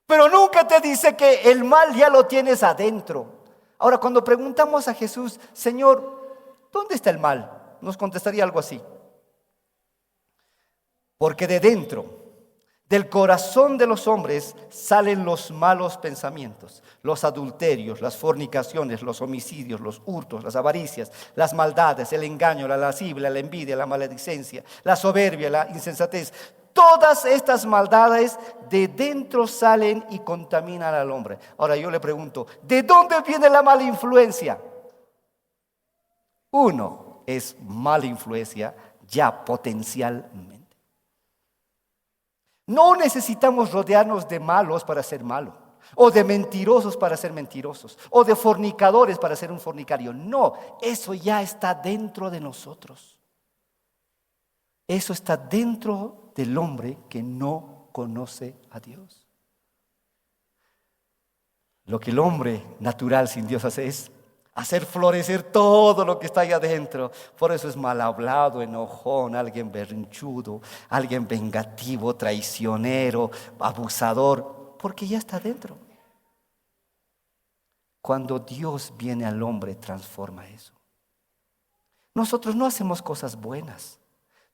Pero nunca te dice que el mal ya lo tienes adentro. Ahora, cuando preguntamos a Jesús: Señor, ¿dónde está el mal?, nos contestaría algo así: porque de dentro, del corazón de los hombres, salen los malos pensamientos, los adulterios, las fornicaciones, los homicidios, los hurtos, las avaricias, las maldades, el engaño, la lascivia, la envidia, la maledicencia, la soberbia, la insensatez. Todas estas maldades de dentro salen y contaminan al hombre. Ahora yo le pregunto, ¿de dónde viene la mala influencia? Uno, es mala influencia ya potencialmente. No necesitamos rodearnos de malos para ser malos, o de mentirosos para ser mentirosos, o de fornicadores para ser un fornicario. No, eso ya está dentro de nosotros. Eso está dentro del hombre que no conoce a Dios. Lo que el hombre natural sin Dios hace es hacer florecer todo lo que está ahí adentro. Por eso es mal hablado, enojón, alguien berrinchudo, alguien vengativo, traicionero, abusador, porque ya está adentro. Cuando Dios viene al hombre, transforma eso. Nosotros no hacemos cosas buenas.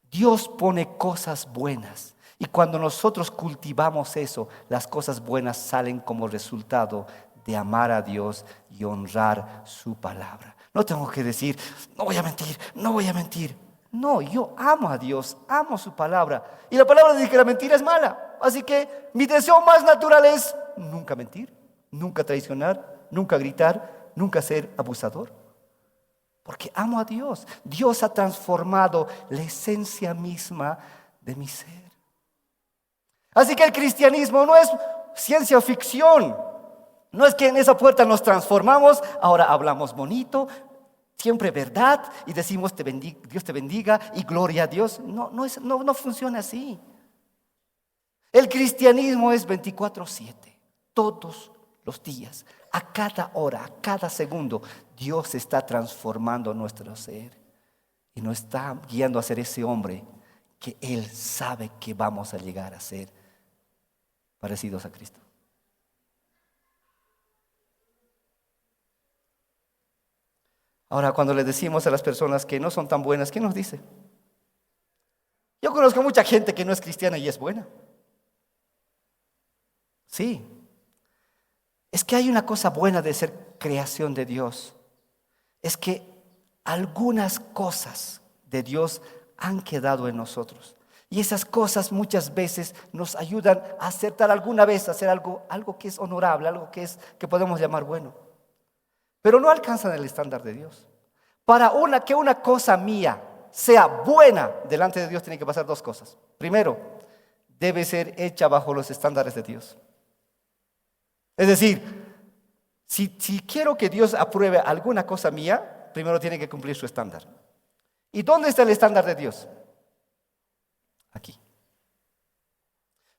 Dios pone cosas buenas. Y cuando nosotros cultivamos eso, las cosas buenas salen como resultado de amar a Dios y honrar su palabra. No tengo que decir, no voy a mentir, no voy a mentir. No, yo amo a Dios, amo su palabra. Y la palabra dice que la mentira es mala. Así que mi deseo más natural es nunca mentir, nunca traicionar, nunca gritar, nunca ser abusador. Porque amo a Dios. Dios ha transformado la esencia misma de mi ser. Así que el cristianismo no es ciencia ficción. No es que en esa puerta nos transformamos, ahora hablamos bonito, siempre verdad, y decimos Dios te bendiga y gloria a Dios. No funciona así. El cristianismo es 24/7, todos los días, a cada hora, a cada segundo. Dios está transformando nuestro ser. y nos está guiando a ser ese hombre que Él sabe que vamos a llegar a ser parecidos a Cristo. Ahora, cuando le decimos a las personas que no son tan buenas, ¿qué nos dice? Yo conozco mucha gente que no es cristiana y es buena. Sí. Es que hay una cosa buena de ser creación de Dios. Es que algunas cosas de Dios han quedado en nosotros. Y esas cosas muchas veces nos ayudan a acertar alguna vez, a hacer algo que es honorable, algo que podemos llamar bueno. Pero no alcanzan el estándar de Dios. Para que una cosa mía sea buena delante de Dios, tiene que pasar dos cosas. Primero, debe ser hecha bajo los estándares de Dios. Es decir, si quiero que Dios apruebe alguna cosa mía, primero tiene que cumplir su estándar. ¿Y dónde está el estándar de Dios? Aquí.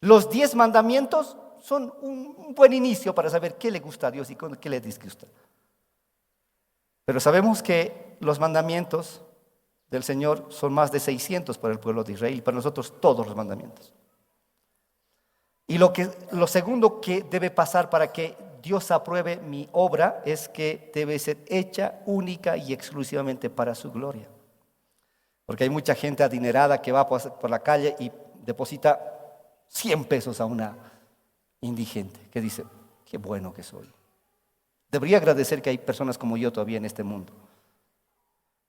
Los 10 mandamientos son un buen inicio para saber qué le gusta a Dios y qué le disgusta. Pero sabemos que los mandamientos del Señor son más de 600 para el pueblo de Israel y para nosotros todos los mandamientos. Y lo segundo que debe pasar para que Dios apruebe mi obra es que debe ser hecha única y exclusivamente para su gloria. Porque hay mucha gente adinerada que va por la calle y deposita 100 pesos a una indigente que dice, qué bueno que soy. Debería agradecer que hay personas como yo todavía en este mundo.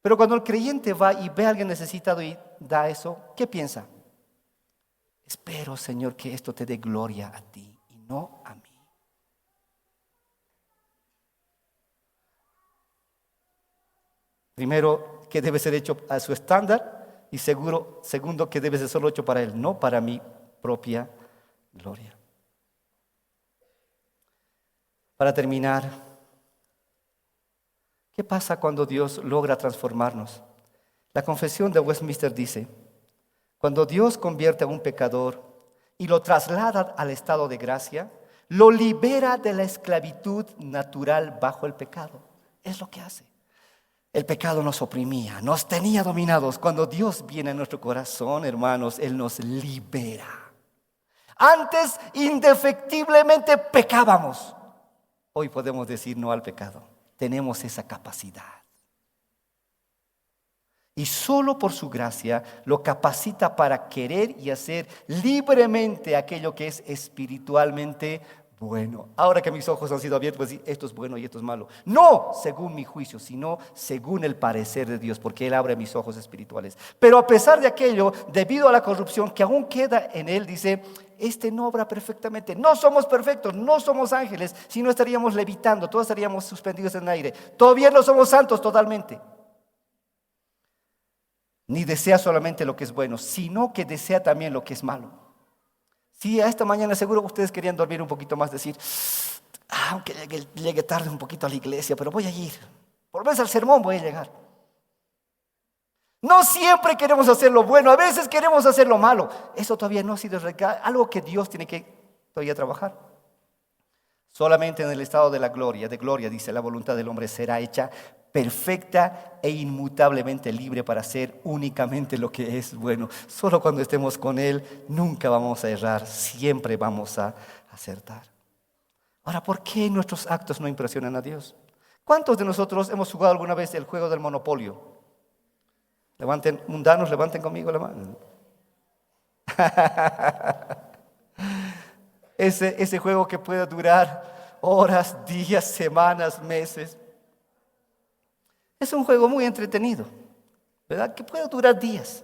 Pero cuando el creyente va y ve a alguien necesitado y da eso, ¿qué piensa? Espero, Señor, que esto te dé gloria a ti y no a mí. Primero, que debe ser hecho a su estándar y segundo, que debe ser solo hecho para Él, no para mi propia gloria. Para terminar, ¿qué pasa cuando Dios logra transformarnos? La confesión de Westminster dice, cuando Dios convierte a un pecador y lo traslada al estado de gracia, lo libera de la esclavitud natural bajo el pecado. Es lo que hace. El pecado nos oprimía, nos tenía dominados. Cuando Dios viene a nuestro corazón, hermanos, Él nos libera. Antes indefectiblemente pecábamos. Hoy podemos decir no al pecado. Tenemos esa capacidad. Y solo por su gracia lo capacita para querer y hacer libremente aquello que es espiritualmente bueno. Ahora que mis ojos han sido abiertos, pues esto es bueno y esto es malo. No según mi juicio, sino según el parecer de Dios, porque Él abre mis ojos espirituales. Pero a pesar de aquello, debido a la corrupción que aún queda en Él, dice, este no obra perfectamente. No somos perfectos, no somos ángeles, si no estaríamos levitando, todos estaríamos suspendidos en el aire. Todavía no somos santos totalmente. Ni desea solamente lo que es bueno, sino que desea también lo que es malo. Sí, a esta mañana seguro ustedes querían dormir un poquito más, decir, aunque llegue tarde un poquito a la iglesia, pero voy a ir. Por lo menos al sermón voy a llegar. No siempre queremos hacer lo bueno, a veces queremos hacer lo malo. Eso todavía no ha sido algo que Dios tiene que todavía trabajar. Solamente en el estado de gloria, dice, la voluntad del hombre será hecha perfecta e inmutablemente libre para hacer únicamente lo que es bueno. Solo cuando estemos con Él nunca vamos a errar, siempre vamos a acertar. Ahora, ¿por qué nuestros actos no impresionan a Dios? ¿Cuántos de nosotros hemos jugado alguna vez el juego del monopolio? Mundanos, levanten conmigo la mano. Ese juego que puede durar horas, días, semanas, meses. Es un juego muy entretenido, ¿verdad? Que puede durar días,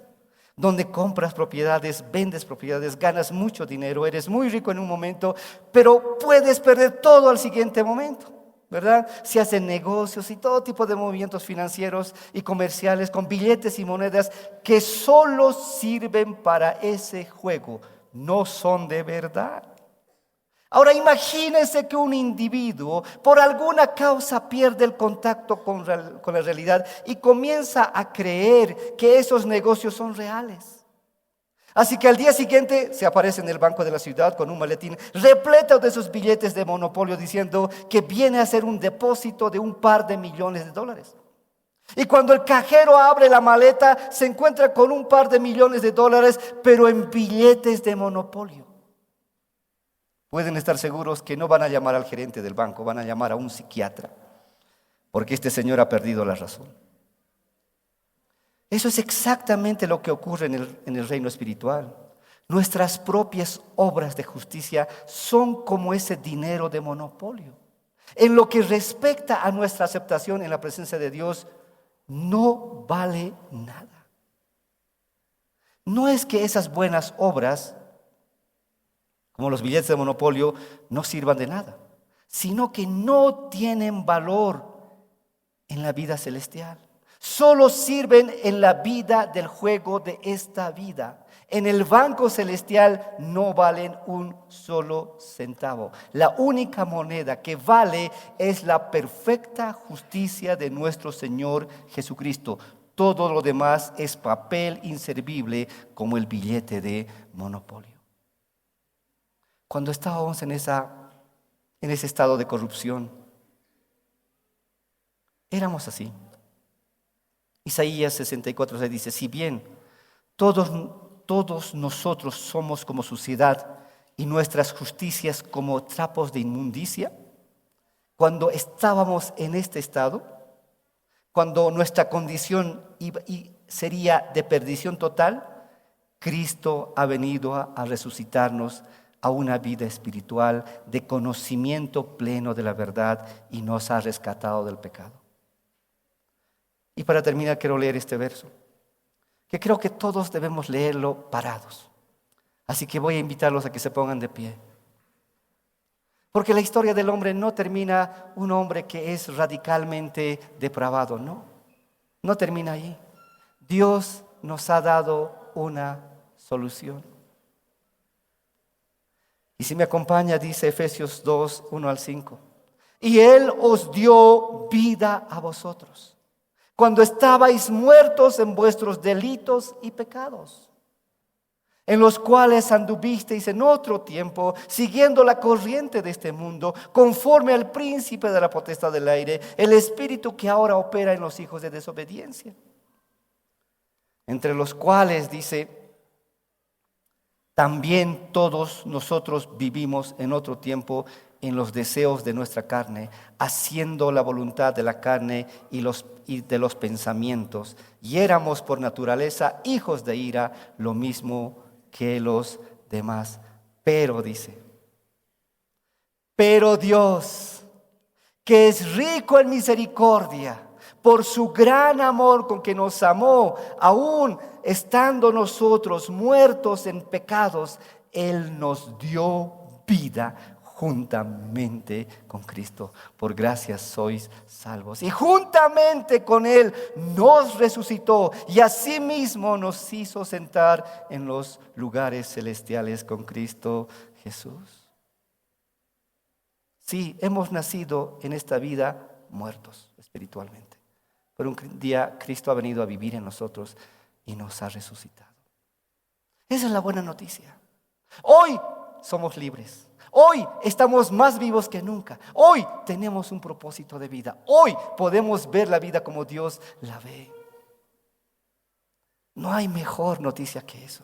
donde compras propiedades, vendes propiedades, ganas mucho dinero, eres muy rico en un momento, pero puedes perder todo al siguiente momento, ¿verdad? Se hacen negocios y todo tipo de movimientos financieros y comerciales con billetes y monedas que solo sirven para ese juego, no son de verdad. Ahora imagínense que un individuo por alguna causa pierde el contacto con la realidad y comienza a creer que esos negocios son reales. Así que al día siguiente se aparece en el banco de la ciudad con un maletín repleto de esos billetes de monopolio diciendo que viene a hacer un depósito de $1 par de millones. Y cuando el cajero abre la maleta, se encuentra con un par de millones de dólares, pero en billetes de monopolio. Pueden estar seguros que no van a llamar al gerente del banco, van a llamar a un psiquiatra, porque este señor ha perdido la razón. Eso es exactamente lo que ocurre en el reino espiritual. Nuestras propias obras de justicia son como ese dinero de monopolio. En lo que respecta a nuestra aceptación en la presencia de Dios, no vale nada. No es que esas buenas obras, como los billetes de monopolio, no sirvan de nada, sino que no tienen valor en la vida celestial. Solo sirven en la vida del juego de esta vida. En el banco celestial no valen un solo centavo. La única moneda que vale es la perfecta justicia de nuestro Señor Jesucristo. Todo lo demás es papel inservible como el billete de monopolio. Cuando estábamos en ese estado de corrupción, éramos así. Isaías 64:6 dice: si bien todos nosotros somos como suciedad y nuestras justicias como trapos de inmundicia, cuando estábamos en este estado, cuando nuestra condición sería de perdición total, Cristo ha venido a resucitarnos a una vida espiritual de conocimiento pleno de la verdad y nos ha rescatado del pecado. Y para terminar quiero leer este verso, que creo que todos debemos leerlo parados. Así que voy a invitarlos a que se pongan de pie. Porque la historia del hombre no termina un hombre que es radicalmente depravado, no termina ahí. Dios nos ha dado una solución. Y si me acompaña, dice Efesios 2:1-5. Y Él os dio vida a vosotros, cuando estabais muertos en vuestros delitos y pecados, en los cuales anduvisteis en otro tiempo, siguiendo la corriente de este mundo, conforme al príncipe de la potestad del aire, el espíritu que ahora opera en los hijos de desobediencia, entre los cuales, dice, también todos nosotros vivimos en otro tiempo en los deseos de nuestra carne, haciendo la voluntad de la carne y de los pensamientos, y éramos por naturaleza hijos de ira, lo mismo que los demás. Pero dice, pero Dios, que es rico en misericordia, por su gran amor con que nos amó, aún estando nosotros muertos en pecados, Él nos dio vida juntamente con Cristo. Por gracia sois salvos. Y juntamente con Él nos resucitó y asimismo nos hizo sentar en los lugares celestiales con Cristo Jesús. Sí, hemos nacido en esta vida muertos espiritualmente, pero un día Cristo ha venido a vivir en nosotros y nos ha resucitado. Esa es la buena noticia. Hoy somos libres. Hoy estamos más vivos que nunca. Hoy tenemos un propósito de vida. Hoy podemos ver la vida como Dios la ve. No hay mejor noticia que eso.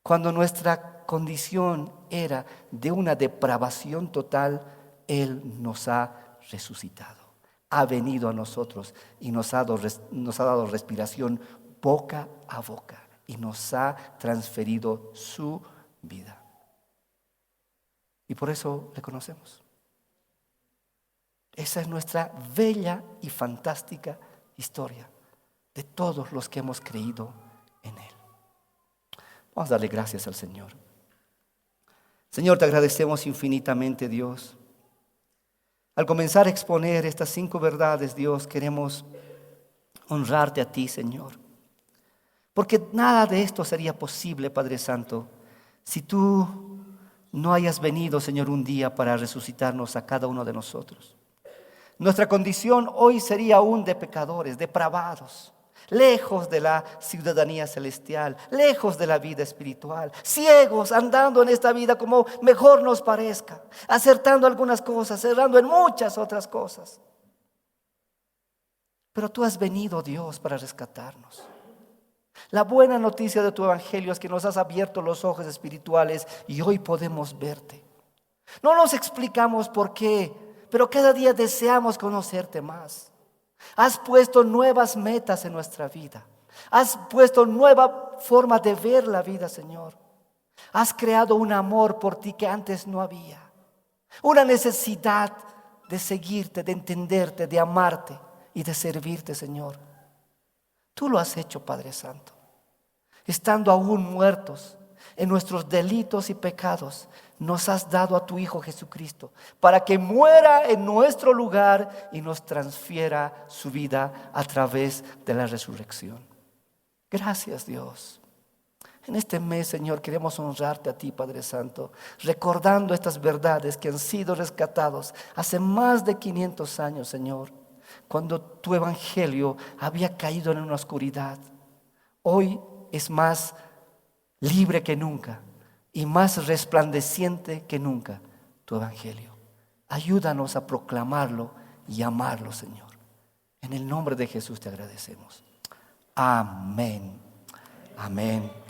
Cuando nuestra condición era de una depravación total, Él nos ha resucitado. Ha venido a nosotros y nos ha dado respiración boca a boca y nos ha transferido su vida. Y por eso le conocemos. Esa es nuestra bella y fantástica historia de todos los que hemos creído en Él. Vamos a darle gracias al Señor. Señor, te agradecemos infinitamente, Dios. Al comenzar a exponer estas 5 verdades, Dios, queremos honrarte a ti, Señor. Porque nada de esto sería posible, Padre Santo, si tú no hayas venido, Señor, un día para resucitarnos a cada uno de nosotros. Nuestra condición hoy sería aún de pecadores, depravados, lejos de la ciudadanía celestial, lejos de la vida espiritual, ciegos, andando en esta vida como mejor nos parezca, acertando algunas cosas, errando en muchas otras cosas. Pero tú has venido, Dios, para rescatarnos. La buena noticia de tu evangelio es que nos has abierto los ojos espirituales y hoy podemos verte. No nos explicamos por qué, pero cada día deseamos conocerte más. Has puesto nuevas metas en nuestra vida. Has puesto nueva forma de ver la vida, Señor. Has creado un amor por ti que antes no había. Una necesidad de seguirte, de entenderte, de amarte y de servirte, Señor. Tú lo has hecho, Padre Santo. Estando aún muertos en nuestros delitos y pecados, nos has dado a tu Hijo Jesucristo para que muera en nuestro lugar y nos transfiera su vida a través de la resurrección. Gracias, Dios. En este mes, Señor, queremos honrarte a ti, Padre Santo, recordando estas verdades que han sido rescatados hace más de 500 años, Señor, cuando tu evangelio había caído en una oscuridad. Hoy es más libre que nunca y más resplandeciente que nunca tu evangelio. Ayúdanos a proclamarlo y amarlo, Señor. En el nombre de Jesús te agradecemos. Amén. Amén.